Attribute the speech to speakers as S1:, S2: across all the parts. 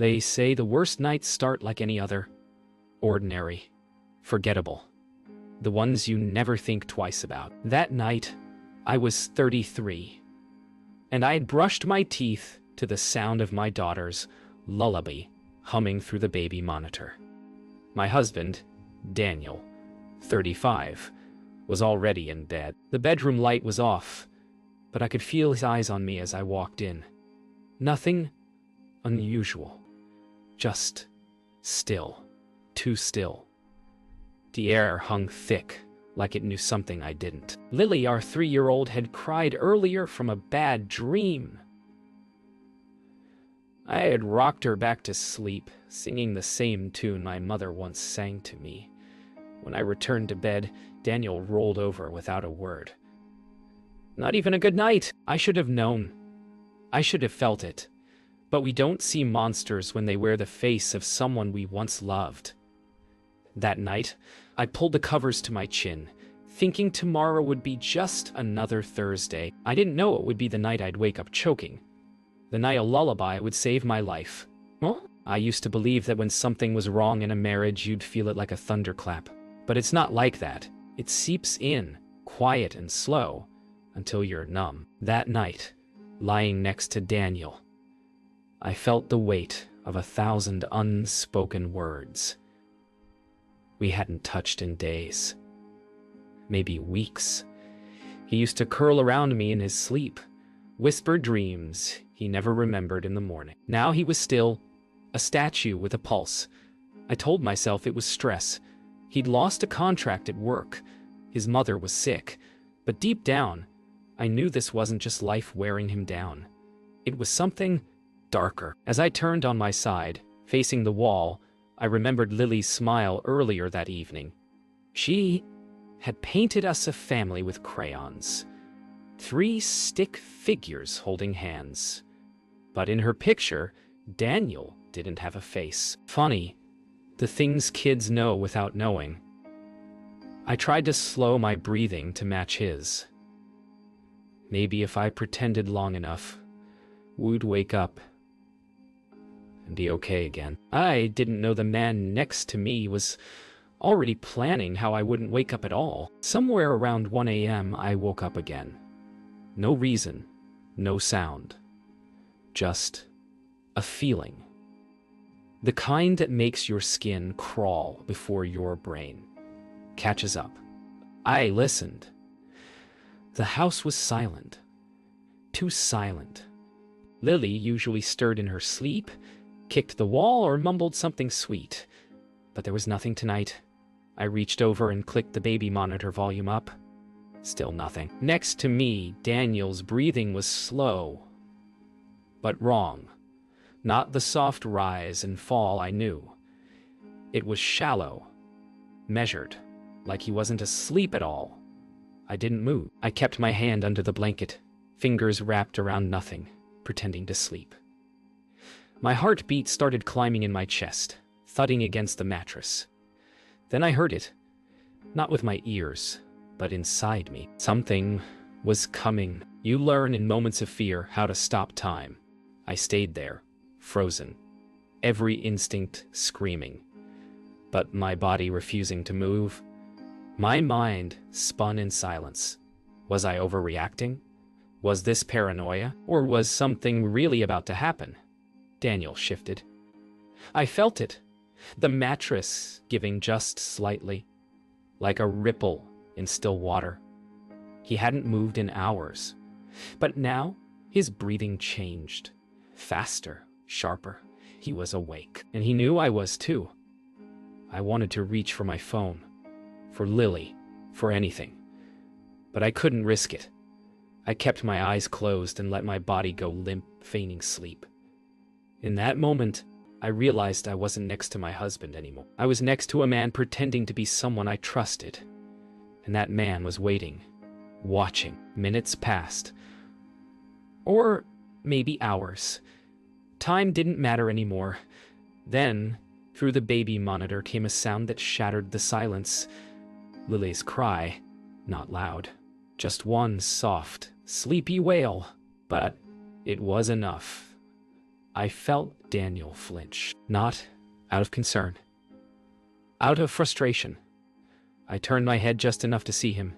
S1: They say the worst nights start like any other. Ordinary. Forgettable. The ones you never think twice about. That night, I was 33, and I had brushed my teeth to the sound of my daughter's lullaby humming through the baby monitor. My husband, Daniel, 35, was already in bed. The bedroom light was off, but I could feel his eyes on me as I walked in. Nothing unusual, just still, too still. The air hung thick, like it knew something I didn't. Lily, our 3-year-old, had cried earlier from a bad dream. I had rocked her back to sleep, singing the same tune my mother once sang to me. When I returned to bed, Daniel rolled over without a word. Not even a good night. I should have known. I should have felt it. But we don't see monsters when they wear the face of someone we once loved. That night, I pulled the covers to my chin, thinking tomorrow would be just another Thursday. I didn't know it would be the night I'd wake up choking. The night a lullaby would save my life. Well, I used to believe that when something was wrong in a marriage, you'd feel it like a thunderclap. But it's not like that. It seeps in, quiet and slow, until you're numb. That night, lying next to Daniel, I felt the weight of 1,000 unspoken words. We hadn't touched in days. Maybe weeks. He used to curl around me in his sleep, whisper dreams he never remembered in the morning. Now he was still, a statue with a pulse. I told myself it was stress. He'd lost a contract at work. His mother was sick. But deep down, I knew this wasn't just life wearing him down. It was something darker. As I turned on my side, facing the wall, I remembered Lily's smile earlier that evening. She had painted us a family with crayons. 3 stick figures holding hands. But in her picture, Daniel didn't have a face. Funny, the things kids know without knowing. I tried to slow my breathing to match his. Maybe if I pretended long enough, we'd wake up and be okay again. I didn't know the man next to me was already planning how I wouldn't wake up at all. Somewhere around 1 a.m., I woke up again. No reason, no sound. Just a feeling. The kind that makes your skin crawl before your brain catches up. I listened. The house was silent. Too silent. Lily usually stirred in her sleep, kicked the wall, or mumbled something sweet. But there was nothing tonight. I reached over and clicked the baby monitor volume up. Still nothing. Next to me, Daniel's breathing was slow, but wrong. Not the soft rise and fall I knew. It was shallow, measured, like he wasn't asleep at all. I didn't move. I kept my hand under the blanket, fingers wrapped around nothing, pretending to sleep. My heartbeat started climbing in my chest, thudding against the mattress. Then I heard it, not with my ears, but inside me. Something was coming. You learn in moments of fear how to stop time. I stayed there, frozen, every instinct screaming, but my body refusing to move. My mind spun in silence. Was I overreacting? Was this paranoia? Or was something really about to happen? Daniel shifted. I felt it. The mattress giving just slightly, like a ripple in still water. He hadn't moved in hours, but now his breathing changed. Faster, sharper. He was awake, and he knew I was too. I wanted to reach for my phone, for Lily, for anything, but I couldn't risk it. I kept my eyes closed and let my body go limp, feigning sleep. In that moment, I realized I wasn't next to my husband anymore. I was next to a man pretending to be someone I trusted. And that man was waiting, watching. Minutes passed. Or maybe hours. Time didn't matter anymore. Then, through the baby monitor came a sound that shattered the silence. Lily's cry, not loud. Just one soft, sleepy wail. But it was enough. I felt Daniel flinch, not out of concern, out of frustration. I turned my head just enough to see him,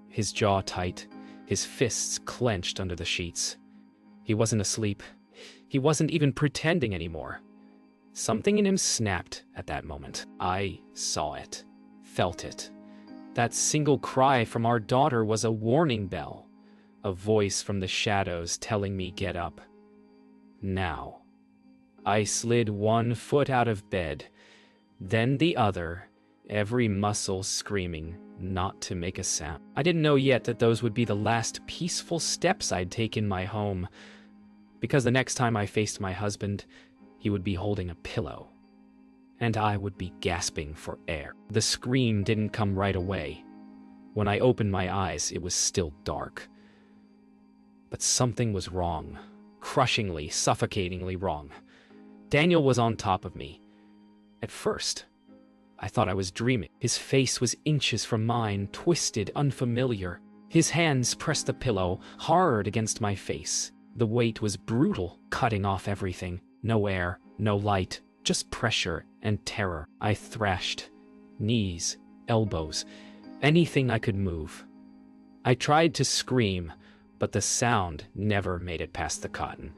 S1: his jaw tight, his fists clenched under the sheets. He wasn't asleep. He wasn't even pretending anymore. Something in him snapped at that moment. I saw it, felt it. That single cry from our daughter was a warning bell, a voice from the shadows telling me get up. Now. I slid one foot out of bed, then the other, every muscle screaming not to make a sound. I didn't know yet that those would be the last peaceful steps I'd take in my home, because the next time I faced my husband, he would be holding a pillow, and I would be gasping for air. The scream didn't come right away. When I opened my eyes, it was still dark. But something was wrong, crushingly, suffocatingly wrong. Daniel was on top of me. At first, I thought I was dreaming. His face was inches from mine, twisted, unfamiliar. His hands pressed the pillow hard against my face. The weight was brutal, cutting off everything. No air, no light, just pressure and terror. I thrashed. Knees, elbows, anything I could move. I tried to scream, but the sound never made it past the cotton.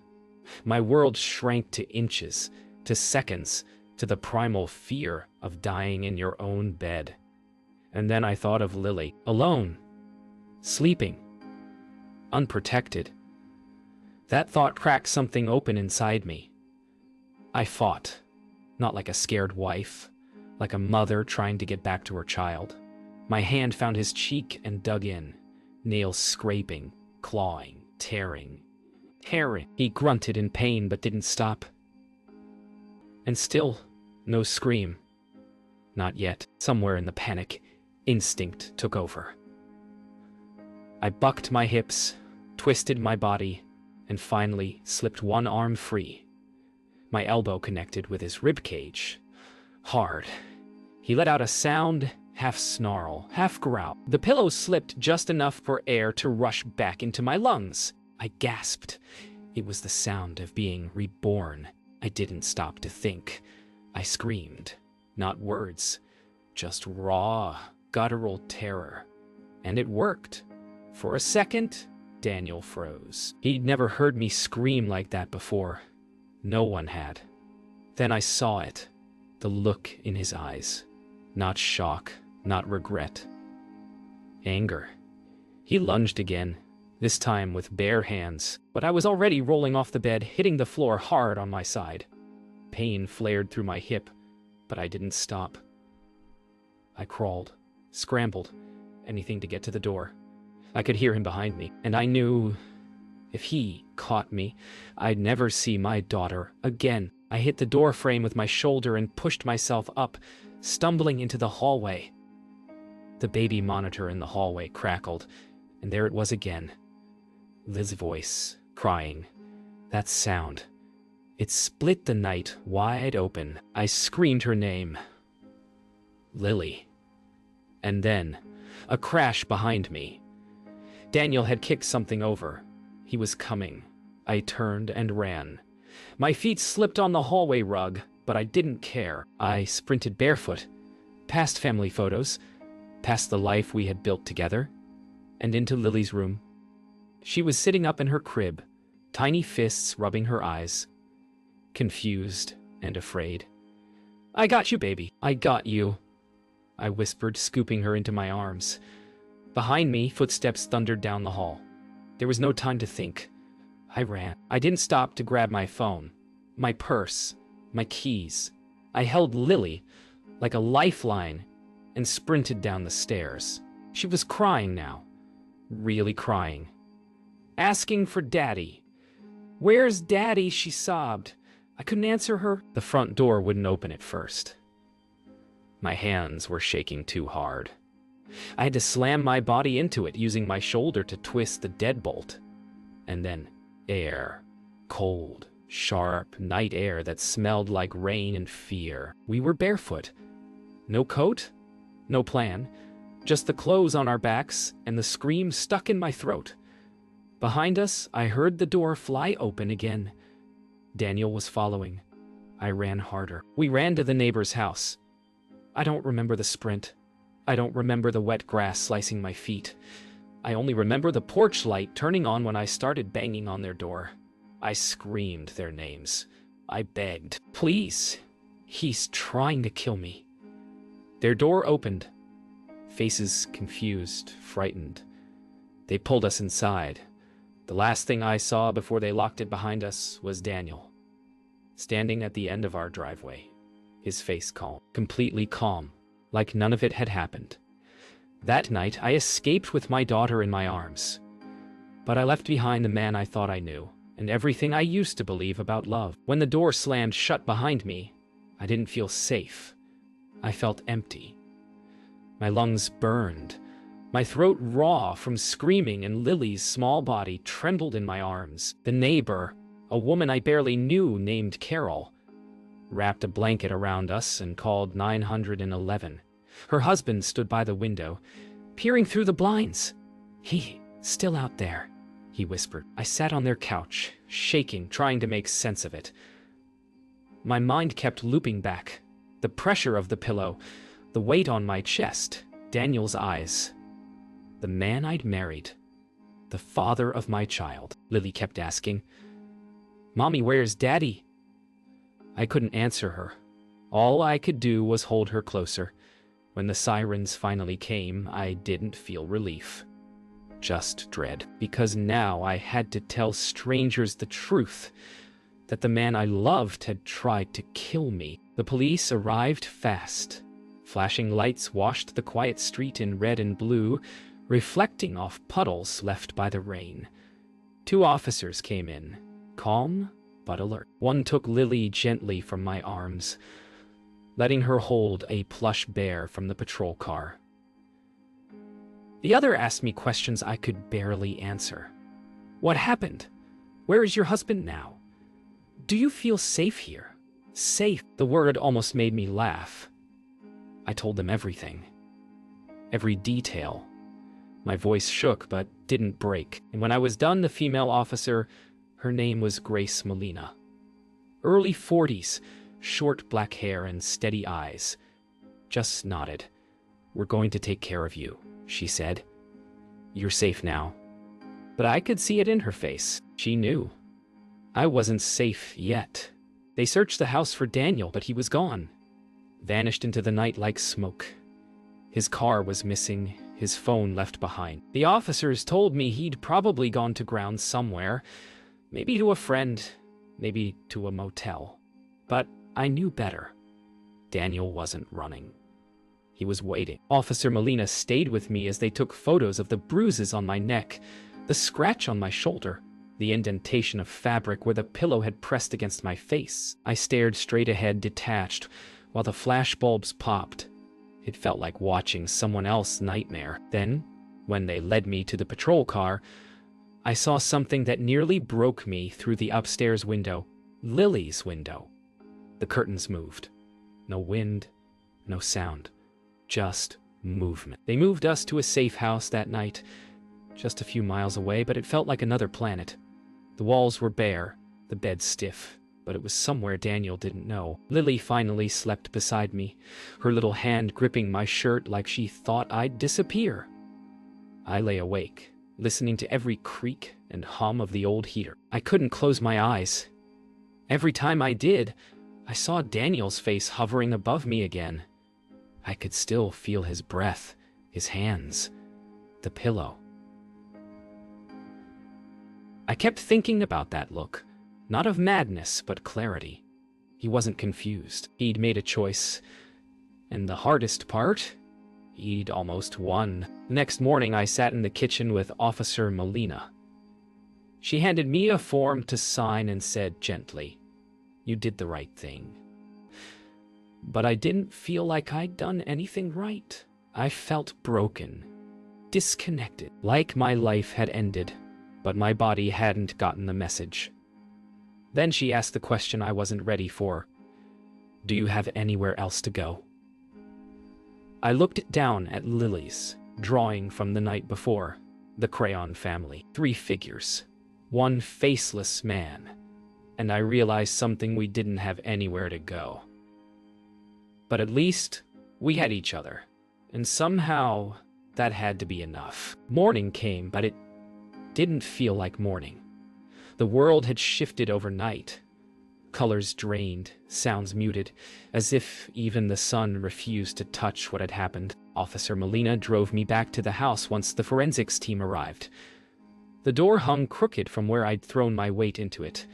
S1: My world shrank to inches, to seconds, to the primal fear of dying in your own bed. And then I thought of Lily, alone, sleeping, unprotected. That thought cracked something open inside me. I fought, not like a scared wife, like a mother trying to get back to her child. My hand found his cheek and dug in, nails scraping, clawing, tearing. He grunted in pain but didn't stop. And still, no scream. Not yet. Somewhere in the panic, instinct took over. I bucked my hips, twisted my body, and finally slipped one arm free. My elbow connected with his ribcage. Hard. He let out a sound, half snarl, half growl. The pillow slipped just enough for air to rush back into my lungs. I gasped. It was the sound of being reborn. I didn't stop to think. I screamed. Not words, just raw, guttural terror. And it worked. For a second, Daniel froze. He'd never heard me scream like that before. No one had. Then I saw it. The look in his eyes. Not shock, not regret. Anger. He lunged again, this time with bare hands, but I was already rolling off the bed, hitting the floor hard on my side. Pain flared through my hip, but I didn't stop. I crawled, scrambled, anything to get to the door. I could hear him behind me, and I knew if he caught me, I'd never see my daughter again. I hit the door frame with my shoulder and pushed myself up, stumbling into the hallway. The baby monitor in the hallway crackled, and there it was again. Liz's voice, crying. That sound. It split the night wide open. I screamed her name. Lily. And then, a crash behind me. Daniel had kicked something over. He was coming. I turned and ran. My feet slipped on the hallway rug, but I didn't care. I sprinted barefoot, past family photos, past the life we had built together, and into Lily's room. She was sitting up in her crib, tiny fists rubbing her eyes, confused and afraid. "I got you, baby. I got you," I whispered, scooping her into my arms. Behind me, footsteps thundered down the hall. There was no time to think. I ran. I didn't stop to grab my phone, my purse, my keys. I held Lily like a lifeline and sprinted down the stairs. She was crying now, really crying, asking for Daddy. "Where's Daddy?" she sobbed. I couldn't answer her. The front door wouldn't open at first. My hands were shaking too hard. I had to slam my body into it, using my shoulder to twist the deadbolt. And then air. Cold, sharp night air that smelled like rain and fear. We were barefoot. No coat, no plan, just the clothes on our backs and the scream stuck in my throat. Behind us, I heard the door fly open again. Daniel was following. I ran harder. We ran to the neighbor's house. I don't remember the sprint. I don't remember the wet grass slicing my feet. I only remember the porch light turning on when I started banging on their door. I screamed their names. I begged, "Please, he's trying to kill me." Their door opened. Faces confused, frightened. They pulled us inside. The last thing I saw before they locked it behind us was Daniel, standing at the end of our driveway, his face calm, completely calm, like none of it had happened. That night, I escaped with my daughter in my arms. But I left behind the man I thought I knew, and everything I used to believe about love. When the door slammed shut behind me, I didn't feel safe. I felt empty. My lungs burned. My throat raw from screaming, and Lily's small body trembled in my arms. The neighbor, a woman I barely knew named Carol, wrapped a blanket around us and called 911. Her husband stood by the window, peering through the blinds. "He's still out there," he whispered. I sat on their couch, shaking, trying to make sense of it. My mind kept looping back. The pressure of the pillow, the weight on my chest, Daniel's eyes. The man I'd married. The father of my child. Lily kept asking, "Mommy, where's Daddy?" I couldn't answer her. All I could do was hold her closer. When the sirens finally came, I didn't feel relief. Just dread. Because now I had to tell strangers the truth, that the man I loved had tried to kill me. The police arrived fast. Flashing lights washed the quiet street in red and blue, reflecting off puddles left by the rain. 2 officers came in, calm but alert. One took Lily gently from my arms, letting her hold a plush bear from the patrol car. The other asked me questions I could barely answer. "What happened? Where is your husband now? Do you feel safe here?" Safe. The word almost made me laugh. I told them everything. Every detail. My voice shook but didn't break. And when I was done, the female officer, her name was Grace Molina. Early 40s, short black hair and steady eyes. Just nodded. "We're going to take care of you," she said. "You're safe now." But I could see it in her face. She knew. I wasn't safe yet. They searched the house for Daniel, but he was gone. Vanished into the night like smoke. His car was missing, his phone left behind. The officers told me he'd probably gone to ground somewhere, maybe to a friend, maybe to a motel. But I knew better. Daniel wasn't running. He was waiting. Officer Molina stayed with me as they took photos of the bruises on my neck, the scratch on my shoulder, the indentation of fabric where the pillow had pressed against my face. I stared straight ahead, detached, while the flashbulbs popped. It felt like watching someone else's nightmare. Then, when they led me to the patrol car, I saw something that nearly broke me through the upstairs window, Lily's window. The curtains moved. No wind, no sound, just movement. They moved us to a safe house that night, just a few miles away, but it felt like another planet. The walls were bare, the bed stiff, but it was somewhere Daniel didn't know. Lily finally slept beside me, her little hand gripping my shirt like she thought I'd disappear. I lay awake, listening to every creak and hum of the old heater. I couldn't close my eyes. Every time I did, I saw Daniel's face hovering above me again. I could still feel his breath, his hands, the pillow. I kept thinking about that look, not of madness, but clarity. He wasn't confused. He'd made a choice. And the hardest part? He'd almost won. The next morning, I sat in the kitchen with Officer Molina. She handed me a form to sign and said gently, "You did the right thing." But I didn't feel like I'd done anything right. I felt broken, disconnected, like my life had ended, but my body hadn't gotten the message. Then she asked the question I wasn't ready for. "Do you have anywhere else to go?" I looked down at Lily's drawing from the night before, the crayon family. 3 figures, one faceless man, and I realized something: we didn't have anywhere to go. But at least we had each other, and somehow that had to be enough. Morning came, but it didn't feel like morning. The world had shifted overnight. Colors drained, sounds muted, as if even the sun refused to touch what had happened. Officer Molina drove me back to the house once the forensics team arrived. The door hung crooked from where I'd thrown my weight into it.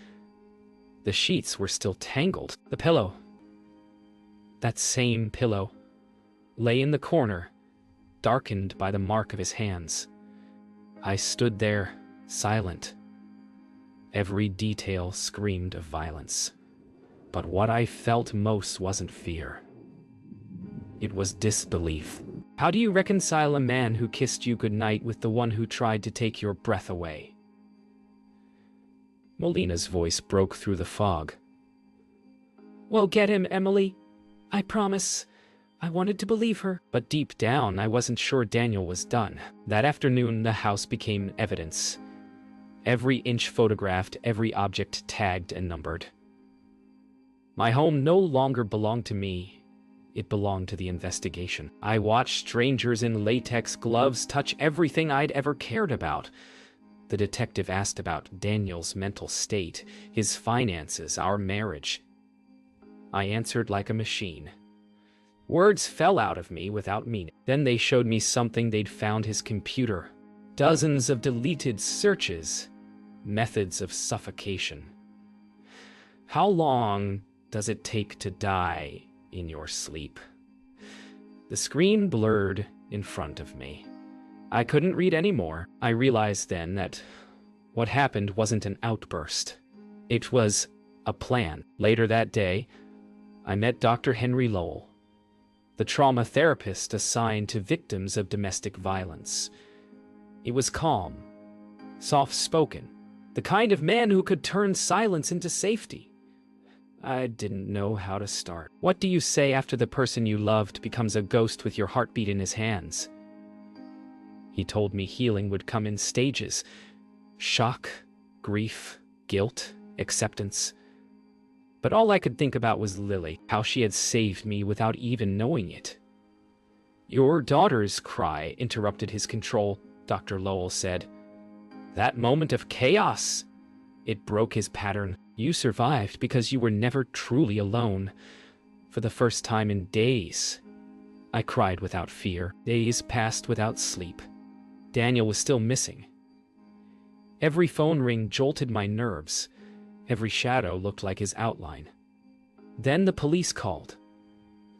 S1: The sheets were still tangled. The pillow, that same pillow, lay in the corner, darkened by the mark of his hands. I stood there, silent. Every detail screamed of violence. But what I felt most wasn't fear. It was disbelief. How do you reconcile a man who kissed you goodnight with the one who tried to take your breath away? Molina's voice broke through the fog. "We'll get him, Emily. I promise." I wanted to believe her, but deep down I wasn't sure Daniel was done. That afternoon, the house became evidence. Every inch photographed, every object tagged and numbered. My home no longer belonged to me. It belonged to the investigation. I watched strangers in latex gloves touch everything I'd ever cared about. The detective asked about Daniel's mental state, his finances, our marriage. I answered like a machine. Words fell out of me without meaning. Then they showed me something they'd found: his computer. Dozens of deleted searches. Methods of suffocation. How long does it take to die in your sleep? The screen blurred in front of me. I couldn't read anymore. I realized then that what happened wasn't an outburst. It was a plan. Later that day, I met Dr. Henry Lowell, the trauma therapist assigned to victims of domestic violence. He was calm, soft-spoken, the kind of man who could turn silence into safety. I didn't know how to start. What do you say after the person you loved becomes a ghost with your heartbeat in his hands? He told me healing would come in stages: shock, grief, guilt, acceptance. But all I could think about was Lily, how she had saved me without even knowing it. Your daughter's cry interrupted his control, Dr. Lowell said. That moment of chaos, it broke his pattern. You survived because you were never truly alone. For the first time in days, I cried without fear. Days passed without sleep. Daniel was still missing. Every phone ring jolted my nerves. Every shadow looked like his outline. Then the police called.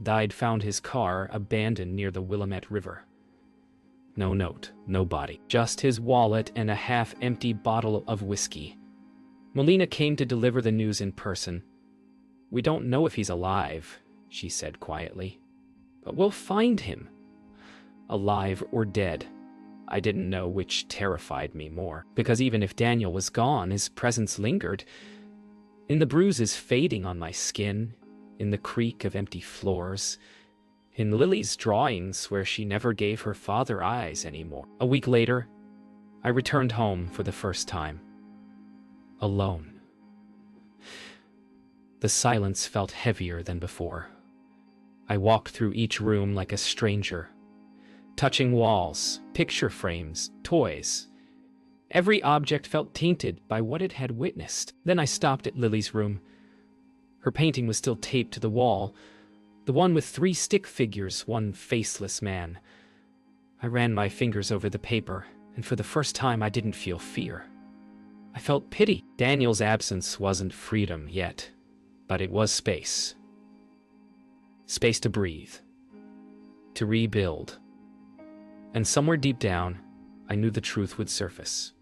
S1: I'd found his car abandoned near the Willamette River. No note, no body, just his wallet and a half-empty bottle of whiskey. Molina came to deliver the news in person. We don't know if he's alive, she said quietly, but we'll find him. Alive or dead. I didn't know which terrified me more, because even if Daniel was gone, his presence lingered. In the bruises fading on my skin, in the creak of empty floors, in Lily's drawings where she never gave her father eyes anymore. A week later, I returned home for the first time. Alone. The silence felt heavier than before. I walked through each room like a stranger, touching walls, picture frames, toys. Every object felt tainted by what it had witnessed. Then I stopped at Lily's room. Her painting was still taped to the wall, the one with 3 stick figures, one faceless man. I ran my fingers over the paper, and for the first time I didn't feel fear. I felt pity. Daniel's absence wasn't freedom yet, but it was space. Space to breathe, to rebuild. And somewhere deep down, I knew the truth would surface.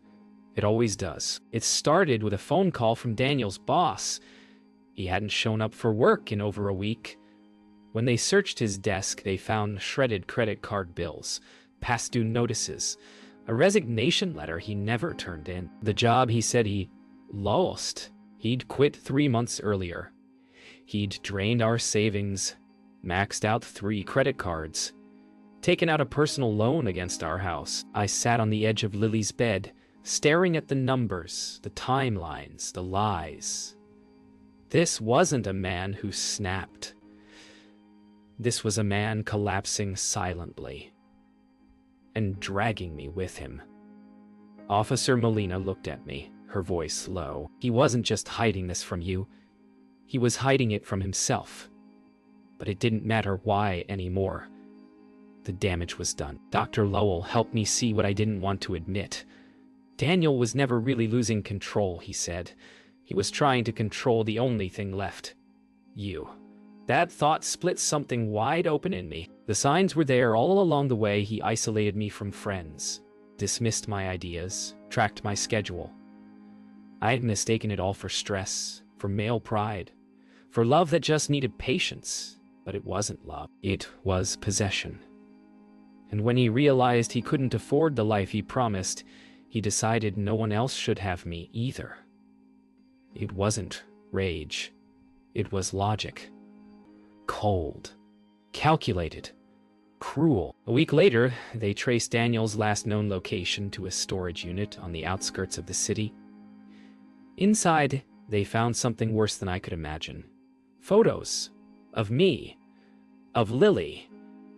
S1: It always does. It started with a phone call from Daniel's boss. He hadn't shown up for work in over a week. When they searched his desk, they found shredded credit card bills, past due notices, a resignation letter he never turned in. The job he said he lost. He'd quit 3 months earlier. He'd drained our savings, maxed out 3 credit cards, taken out a personal loan against our house. I sat on the edge of Lily's bed, staring at the numbers, the timelines, the lies. This wasn't a man who snapped. This was a man collapsing silently and dragging me with him. Officer Molina looked at me, her voice low. He wasn't just hiding this from you. He was hiding it from himself. But it didn't matter why anymore. The damage was done. Dr. Lowell helped me see what I didn't want to admit. Daniel was never really losing control, he said. He was trying to control the only thing left. You. That thought split something wide open in me. The signs were there all along the way. He isolated me from friends, dismissed my ideas, tracked my schedule. I had mistaken it all for stress, for male pride, for love that just needed patience. But it wasn't love. It was possession. And when he realized he couldn't afford the life he promised, he decided no one else should have me either. It wasn't rage. It was logic. Cold. Calculated. Cruel. A week later, they traced Daniel's last known location to a storage unit on the outskirts of the city. Inside, they found something worse than I could imagine. Photos. Of me. Of Lily.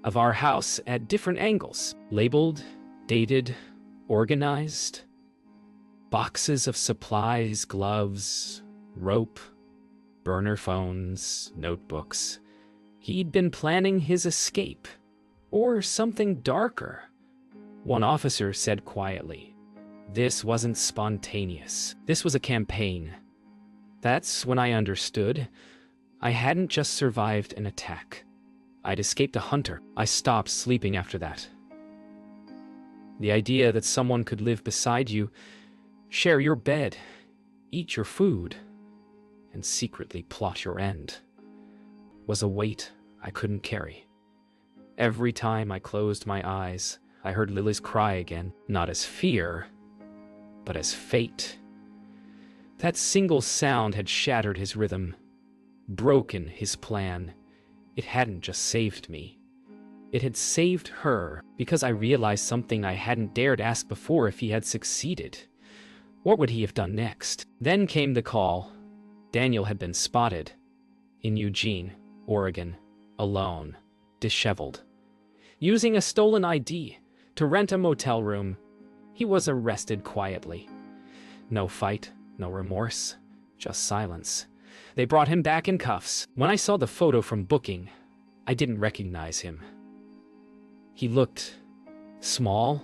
S1: Of our house at different angles. Labeled, dated, organized. Boxes of supplies, gloves, rope, burner phones, notebooks. He'd been planning his escape. Or something darker. One officer said quietly, "This wasn't spontaneous. This was a campaign." That's when I understood. I hadn't just survived an attack. I'd escaped a hunter. I stopped sleeping after that. The idea that someone could live beside you, share your bed, eat your food, and secretly plot your end, was a weight I couldn't carry. Every time I closed my eyes, I heard Lily's cry again, not as fear, but as fate. That single sound had shattered his rhythm, broken his plan. It hadn't just saved me. It had saved her, because I realized something I hadn't dared ask before. If he had succeeded, what would he have done next? Then came the call. Daniel had been spotted in Eugene, Oregon, alone, disheveled, using a stolen ID to rent a motel room. He was arrested quietly. No fight, no remorse, just silence. They brought him back in cuffs. When I saw the photo from booking, I didn't recognize him. He looked small,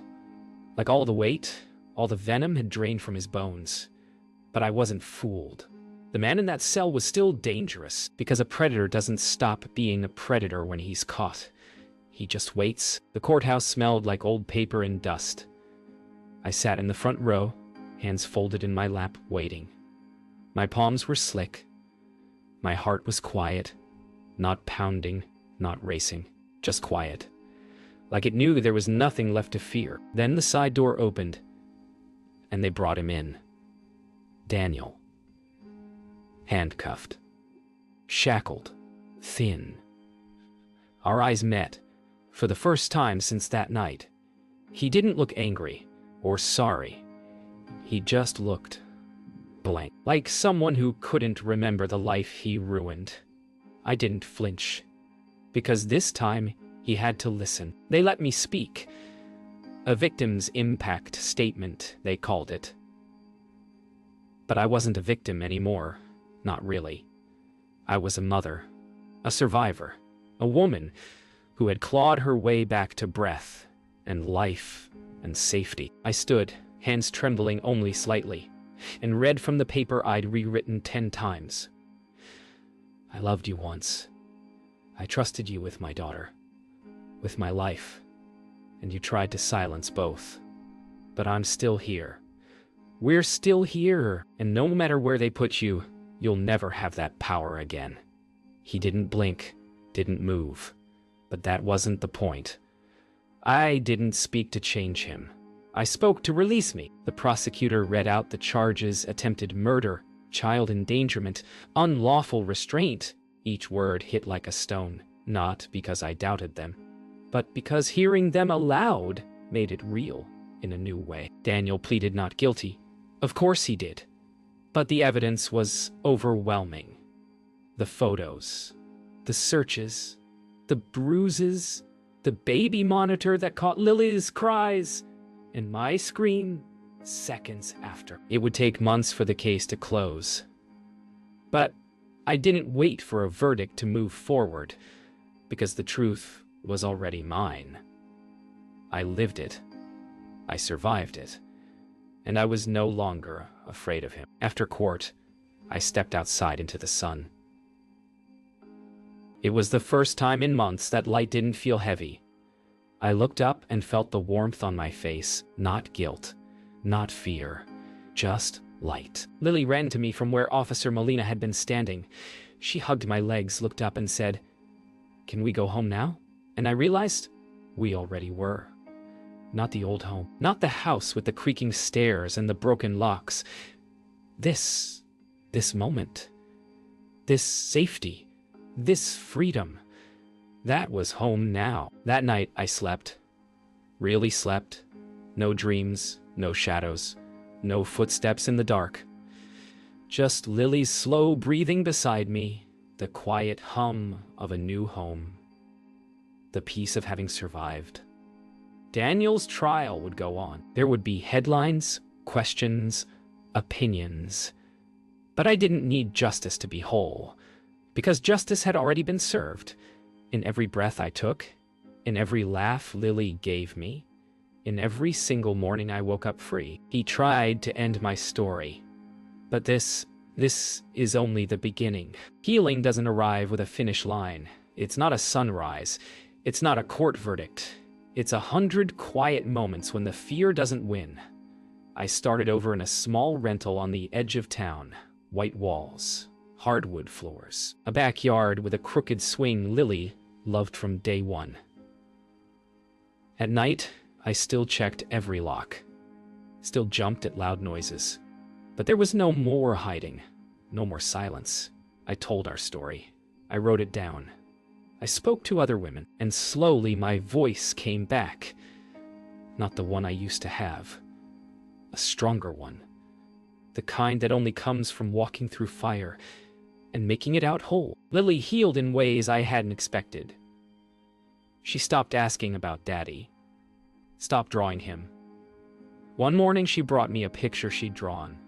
S1: like all the weight, all the venom had drained from his bones. But I wasn't fooled. The man in that cell was still dangerous, because a predator doesn't stop being a predator when he's caught. He just waits. The courthouse smelled like old paper and dust. I sat in the front row, hands folded in my lap, waiting. My palms were slick. My heart was quiet, not pounding, not racing, just quiet. Like it knew there was nothing left to fear. Then the side door opened, and they brought him in. Daniel. Handcuffed. Shackled. Thin. Our eyes met, for the first time since that night. He didn't look angry or sorry. He just looked blank, like someone who couldn't remember the life he ruined. I didn't flinch, because this time he had to listen. They let me speak. A victim's impact statement, they called it. But I wasn't a victim anymore. Not really. I was a mother, a survivor, a woman who had clawed her way back to breath and life and safety. I stood, hands trembling only slightly, and read from the paper I'd rewritten 10 times. I loved you once. I trusted you with my daughter, with my life, and you tried to silence both. But I'm still here. We're still here, and no matter where they put you, you'll never have that power again. He didn't blink, didn't move, but that wasn't the point. I didn't speak to change him. I spoke to release me. The prosecutor read out the charges: attempted murder, child endangerment, unlawful restraint. Each word hit like a stone, not because I doubted them, but because hearing them aloud made it real in a new way. Daniel pleaded not guilty. Of course he did. But the evidence was overwhelming. The photos, the searches, the bruises, the baby monitor that caught Lily's cries, and my scream seconds after. It would take months for the case to close. But I didn't wait for a verdict to move forward, because the truth was already mine. I lived it. I survived it. And I was no longer afraid of him. After court, I stepped outside into the sun. It was the first time in months that light didn't feel heavy. I looked up and felt the warmth on my face, not guilt, not fear, just light. Lily ran to me from where Officer Molina had been standing. She hugged my legs, looked up and said, "Can we go home now?" And I realized we already were. Not the old home, not the house with the creaking stairs and the broken locks. This moment, this safety, this freedom, that was home now. That night I slept, really slept. No dreams, no shadows, no footsteps in the dark. Just Lily's slow breathing beside me, the quiet hum of a new home, the peace of having survived. Daniel's trial would go on. There would be headlines, questions, opinions. But I didn't need justice to be whole, because justice had already been served. In every breath I took, in every laugh Lily gave me, in every single morning I woke up free. He tried to end my story. But this is only the beginning. Healing doesn't arrive with a finish line. It's not a sunrise. It's not a court verdict. It's 100 quiet moments when the fear doesn't win. I started over in a small rental on the edge of town. White walls, hardwood floors, a backyard with a crooked swing Lily loved from day one. At night, I still checked every lock, still jumped at loud noises. But there was no more hiding, no more silence. I told our story. I wrote it down. I spoke to other women, and slowly my voice came back. Not the one I used to have. A stronger one. The kind that only comes from walking through fire and making it out whole. Lily healed in ways I hadn't expected. She stopped asking about Daddy. Stopped drawing him. One morning she brought me a picture she'd drawn.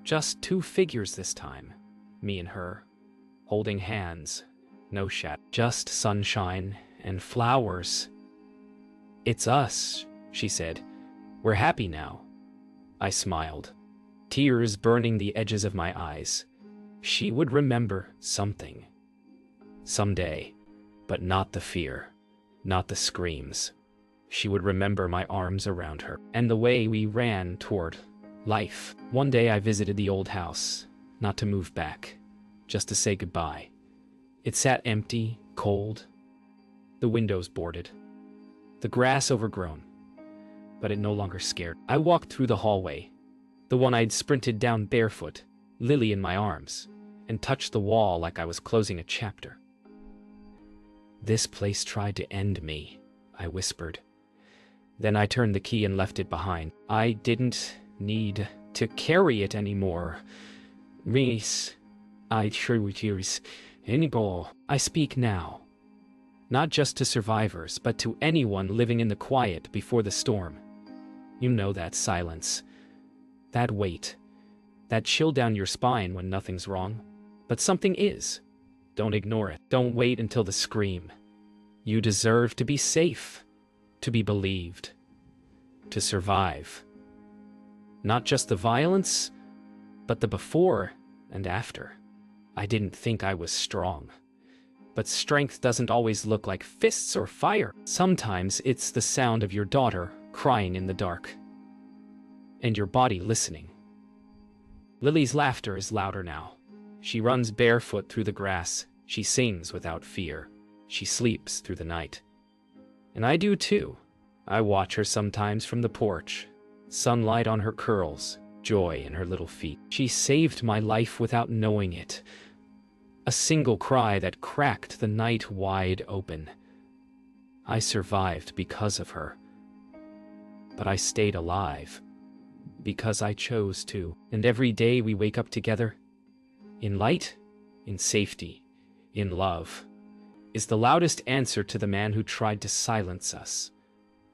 S1: Just 2 figures this time. Me and her. Holding hands. No shadow. Just sunshine and flowers. "It's us," she said. "We're happy now." I smiled. Tears burning the edges of my eyes. She would remember something. Someday. But not the fear. Not the screams. She would remember my arms around her, and the way we ran toward life. One day I visited the old house, not to move back, just to say goodbye. It sat empty, cold, the windows boarded, the grass overgrown, but it no longer scared. I walked through the hallway, the one I'd sprinted down barefoot, Lily in my arms, and touched the wall like I was closing a chapter. "This place tried to end me," I whispered. Then I turned the key and left it behind. I didn't need to carry it anymore. Reese, I sure would use anymore. I speak now. Not just to survivors, but to anyone living in the quiet before the storm. You know that silence. That weight. That chill down your spine when nothing's wrong. But something is. Don't ignore it. Don't wait until the scream. You deserve to be safe. To be believed. To survive. Not just the violence, but the before and after. I didn't think I was strong. But strength doesn't always look like fists or fire. Sometimes it's the sound of your daughter crying in the dark. And your body listening. Lily's laughter is louder now. She runs barefoot through the grass. She sings without fear. She sleeps through the night. And I do too. I watch her sometimes from the porch. Sunlight on her curls, joy in her little feet. She saved my life without knowing it. A single cry that cracked the night wide open. I survived because of her. But I stayed alive. Because I chose to. And every day we wake up together. In light, in safety, in love, is the loudest answer to the man who tried to silence us.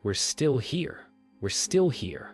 S1: We're still here. We're still here.